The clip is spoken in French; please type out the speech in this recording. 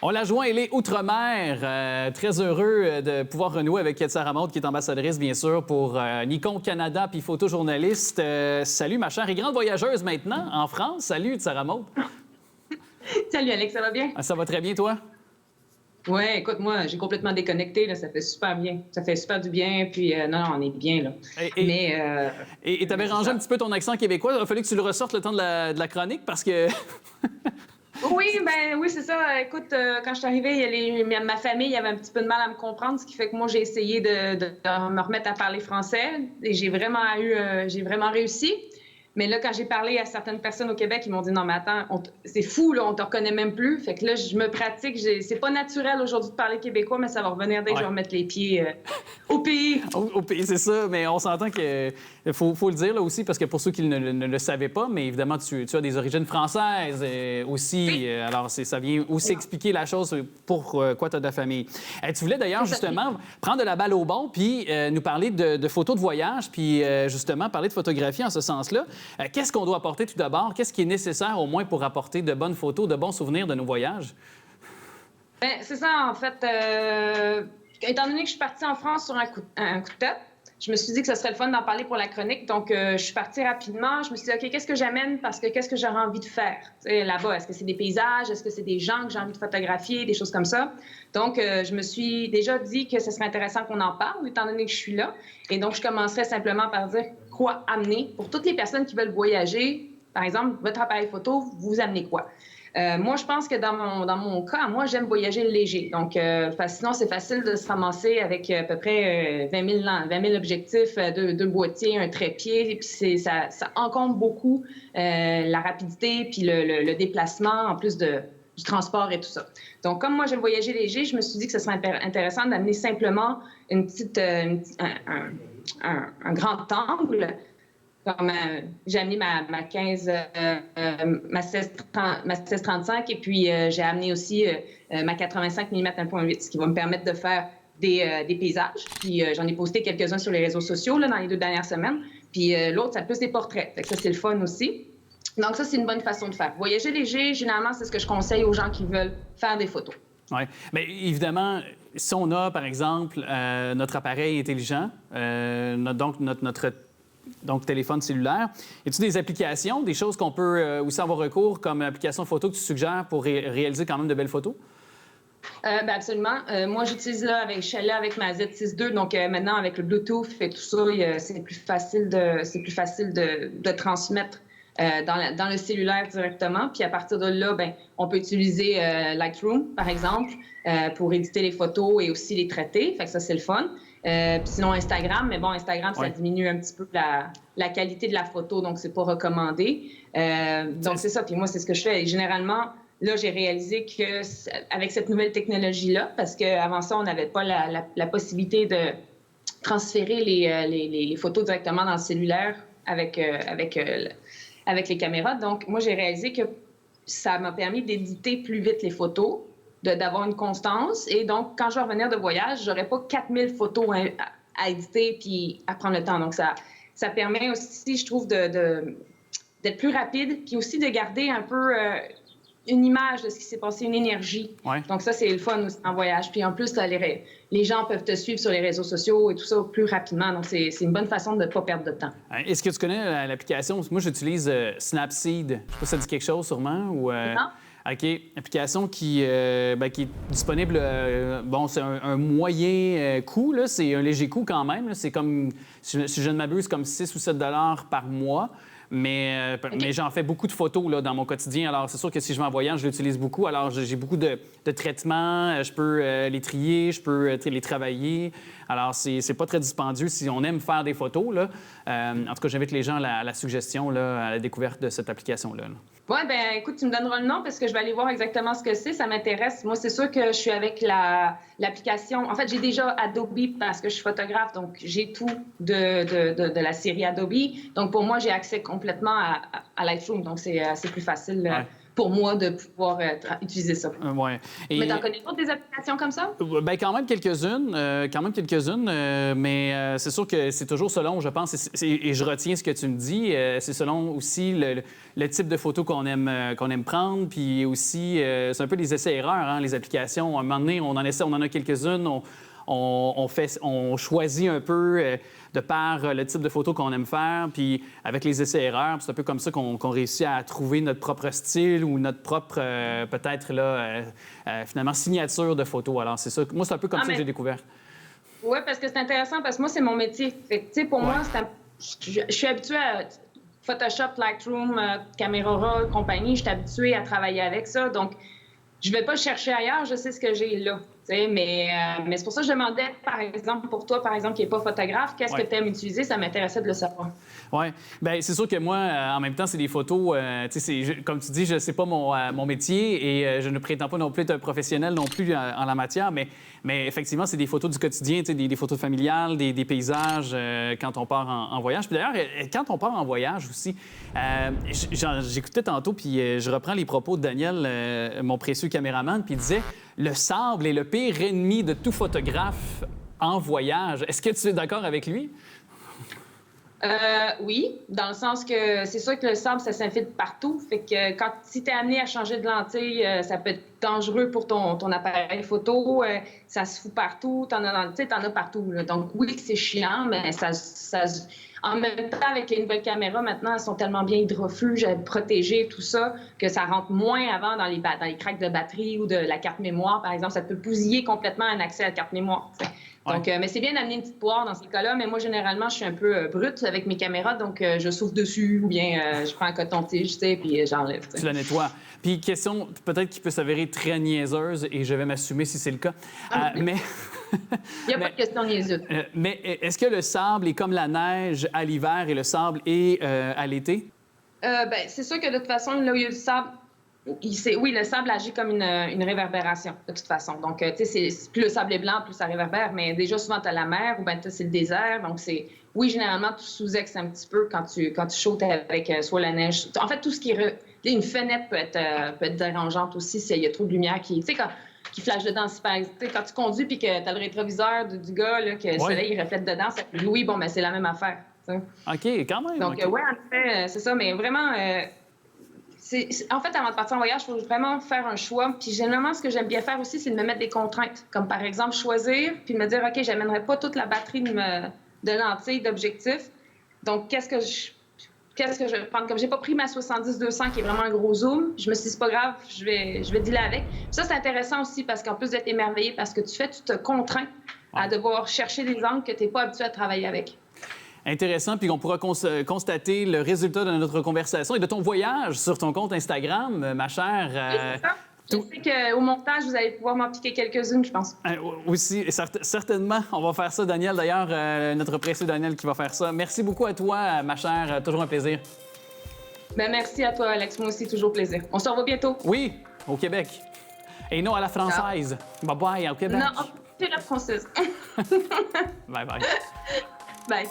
On la joint, elle est outre-mer. Très heureux de pouvoir renouer avec Sarah Maud, qui est ambassadrice, bien sûr, pour Nikon Canada, puis photojournaliste. Salut, ma chère et grande voyageuse maintenant en France. Salut, Sarah Maud. Salut, Alex, ça va bien? Ça va très bien, toi? Oui, écoute, moi, j'ai complètement déconnecté, là, ça fait super bien. Ça fait super du bien, puis non, on est bien, là. Et tu avais rangé un petit peu ton accent québécois. Il a fallu que tu le ressortes le temps de la chronique, parce que... Oui, c'est ça. Écoute, quand je suis arrivée, ma famille avait un petit peu de mal à me comprendre, ce qui fait que moi, j'ai essayé de me remettre à parler français et j'ai vraiment réussi. Mais là, quand j'ai parlé à certaines personnes au Québec, ils m'ont dit non, mais attends, c'est fou, là, on te reconnaît même plus. Fait que là, je me pratique. C'est pas naturel aujourd'hui de parler québécois, mais ça va revenir dès que je vais remettre les pieds au pays. Au pays, c'est ça. Mais on s'entend qu'il faut le dire là aussi, parce que pour ceux qui ne le savaient pas, mais évidemment, tu as des origines françaises aussi. Oui. Alors, ça vient aussi expliquer la chose pourquoi tu as de la famille. Tu voulais d'ailleurs, justement, prendre de la balle au bon, puis nous parler de photos de voyage, puis justement, parler de photographie en ce sens-là. Qu'est-ce qu'on doit apporter tout d'abord? Qu'est-ce qui est nécessaire au moins pour apporter de bonnes photos, de bons souvenirs de nos voyages? Bien, c'est ça, en fait. Étant donné que je suis partie en France sur un coup de tête, je me suis dit que ce serait le fun d'en parler pour la chronique. Donc, je suis partie rapidement. Je me suis dit, OK, qu'est-ce que j'amène? Parce que qu'est-ce que j'aurais envie de faire là-bas? Est-ce que c'est des paysages? Est-ce que c'est des gens que j'ai envie de photographier? Des choses comme ça. Donc, je me suis déjà dit que ce serait intéressant qu'on en parle, étant donné que je suis là. Et donc, je commencerai simplement par dire quoi amener pour toutes les personnes qui veulent voyager. Par exemple, votre appareil photo, vous amenez quoi? Moi, je pense que dans mon cas, moi, j'aime voyager léger. Donc, sinon, c'est facile de se ramasser avec à peu près 20 000 objectifs, deux boîtiers, un trépied. Puis ça encombre beaucoup la rapidité puis le déplacement, en plus du transport et tout ça. Donc, comme moi, j'aime voyager léger, je me suis dit que ce serait intéressant d'amener simplement un grand angle. Comme j'ai amené ma 16-35 et puis j'ai amené aussi ma 85 mm 1.8, ce qui va me permettre de faire des paysages. Puis j'en ai posté quelques-uns sur les réseaux sociaux là, dans les 2 dernières semaines. Puis l'autre, c'est plus des portraits. Fait que ça, c'est le fun aussi. Donc ça, c'est une bonne façon de faire. Voyager léger, généralement, c'est ce que je conseille aux gens qui veulent faire des photos. Oui. Bien, évidemment, si on a, par exemple, notre appareil intelligent, donc téléphone cellulaire. Y a-t-il des applications, des choses qu'on peut aussi avoir recours comme application photo que tu suggères pour réaliser quand même de belles photos? Ben absolument. Moi, j'utilise avec ma Z6 II. Donc maintenant, avec le Bluetooth et tout ça, c'est plus facile de transmettre dans le cellulaire directement. Puis à partir de là, ben, on peut utiliser Lightroom, par exemple, pour éditer les photos et aussi les traiter. Fait que ça, c'est le fun. Puis sinon, Instagram. Mais bon, Instagram, ça diminue un petit peu la qualité de la photo, donc c'est pas recommandé. Donc c'est ça. Puis moi, c'est ce que je fais. Et généralement, là, j'ai réalisé que avec cette nouvelle technologie-là, parce qu'avant ça, on n'avait pas la possibilité de transférer les photos directement dans le cellulaire avec les caméras. Donc, moi, j'ai réalisé que ça m'a permis d'éditer plus vite les photos, d'avoir une constance. Et donc, quand je vais revenir de voyage, j'aurais pas 4000 photos à éditer puis à prendre le temps. Donc, ça permet aussi, je trouve, d'être plus rapide puis aussi de garder un peu une image de ce qui s'est passé, une énergie. Ouais. Donc ça, c'est le fun aussi en voyage. Puis en plus, là, les gens peuvent te suivre sur les réseaux sociaux et tout ça plus rapidement. Donc c'est une bonne façon de ne pas perdre de temps. Est-ce que tu connais l'application? Moi, j'utilise Snapseed. Je sais pas si ça dit quelque chose sûrement. Ou, Non? OK. Application qui est disponible. Bon, c'est un moyen coût. C'est un léger coût quand même. C'est comme, si je ne m'abuse, comme 6 ou 7 $ par mois. Mais j'en fais beaucoup de photos là, dans mon quotidien. Alors, c'est sûr que si je vais en voyage, je l'utilise beaucoup. Alors, j'ai beaucoup de traitements. Je peux les trier, je peux les travailler. Alors, c'est pas très dispendieux si on aime faire des photos. Là. En tout cas, j'invite les gens à la suggestion, là, à la découverte de cette application-là. Oui, bien, écoute, tu me donneras le nom parce que je vais aller voir exactement ce que c'est. Ça m'intéresse. Moi, c'est sûr que je suis avec l'application. En fait, j'ai déjà Adobe parce que je suis photographe, donc j'ai tout de la série Adobe. Donc, pour moi, j'ai accès complètement à Lightroom. Donc, c'est plus facile pour moi de pouvoir utiliser ça. Ouais. Mais t'en connais d'autres des applications comme ça? Ben, quand même quelques-unes, mais c'est sûr que c'est toujours selon, je pense, et je retiens ce que tu me dis, c'est selon aussi le type de photo qu'on aime prendre, puis aussi, c'est un peu des essais-erreurs, hein, les applications. À un moment donné, on en a quelques-unes, on choisit un peu de par le type de photo qu'on aime faire, puis avec les essais-erreurs, c'est un peu comme ça qu'on réussit à trouver notre propre style ou notre propre, peut-être, là, finalement, signature de photo. Alors, c'est ça. Moi, c'est un peu comme ça que j'ai découvert. Oui, parce que c'est intéressant, parce que moi, c'est mon métier. Fait que, pour moi, je suis habituée à Photoshop, Lightroom, Camera Raw, compagnie. Je suis habituée à travailler avec ça. Donc, je ne vais pas chercher ailleurs, je sais ce que j'ai là. Mais c'est pour ça que je demandais, par exemple, pour toi, par exemple, qui n'est pas photographe, qu'est-ce que tu aimes utiliser? Ça m'intéressait de le savoir. Oui. Bien, c'est sûr que moi, en même temps, c'est des photos, comme tu dis, je ne sais pas mon métier et je ne prétends pas non plus être un professionnel non plus en la matière, mais effectivement, c'est des photos du quotidien, des photos familiales, des paysages quand on part en voyage. Puis d'ailleurs, quand on part en voyage aussi, j'écoutais tantôt, puis je reprends les propos de Daniel, mon précieux caméraman, puis il disait « Le sable est le pire ennemi de tout photographe en voyage ». Est-ce que tu es d'accord avec lui? Oui, dans le sens que c'est sûr que le sable, ça s'infiltre partout. Fait que si tu es amené à changer de lentille, ça peut être dangereux pour ton appareil photo. Ça se fout partout. T'en as partout. Là. Donc oui, c'est chiant, mais en même temps, avec les nouvelles caméras, maintenant, elles sont tellement bien hydrofuges, protégées, tout ça, que ça rentre moins avant dans les craques de batterie ou de la carte mémoire, par exemple. Ça peut bousiller complètement un accès à la carte mémoire. T'sais. Donc, mais c'est bien d'amener une petite poire dans ces cas-là, mais moi, généralement, je suis un peu brute avec mes caméras, donc je souffle dessus ou bien je prends un coton-tige, puis j'enlève. Tu la nettoies. Puis, question peut-être qui peut s'avérer très niaiseuse, et je vais m'assumer si c'est le cas, mais... Il n'y a pas de question niaiseuse. Mais est-ce que le sable est comme la neige à l'hiver et le sable est à l'été? C'est sûr que de toute façon, là où il y a du sable, oui, le sable agit comme une réverbération, de toute façon. Donc, tu sais, plus le sable est blanc, plus ça réverbère. Mais déjà, souvent, tu as la mer ou bien c'est le désert. Donc, oui, généralement, tu sous-exes un petit peu quand tu chaudes avec soit la neige. En fait, tout ce qui est... Une fenêtre peut être dérangeante aussi s'il y a trop de lumière qui... Tu sais, qui flash dedans. Quand tu conduis puis que tu as le rétroviseur du gars, là, que le soleil il reflète dedans, ça éblouit, bon, c'est la même affaire. T'sais. OK, quand même. Donc, oui, en effet, c'est ça. Mais vraiment... En fait, avant de partir en voyage, il faut vraiment faire un choix. Puis généralement, ce que j'aime bien faire aussi, c'est de me mettre des contraintes. Comme par exemple, choisir, puis me dire, OK, j'amènerai pas toute la batterie de lentilles, d'objectifs. Donc, qu'est-ce que je vais prendre? Comme j'ai pas pris ma 70-200, qui est vraiment un gros zoom, je me suis dit, c'est pas grave, je vais dealer avec. Puis ça, c'est intéressant aussi, parce qu'en plus d'être émerveillé par ce que tu fais, tu te contrains à devoir chercher des angles que tu n'es pas habitué à travailler avec. Intéressant, puis on pourra constater le résultat de notre conversation et de ton voyage sur ton compte Instagram, ma chère. Oui, c'est ça. Je sais qu'au montage, vous allez pouvoir m'en piquer quelques-unes, je pense. Aussi, certainement, on va faire ça, Daniel. D'ailleurs, notre précieux Daniel qui va faire ça. Merci beaucoup à toi, ma chère. Toujours un plaisir. Merci à toi, Alex. Moi aussi, toujours plaisir. On se revoit bientôt. Oui, au Québec. Et non à la française. Bye-bye, au Québec. Non, c'est la française. Bye-bye. Bye.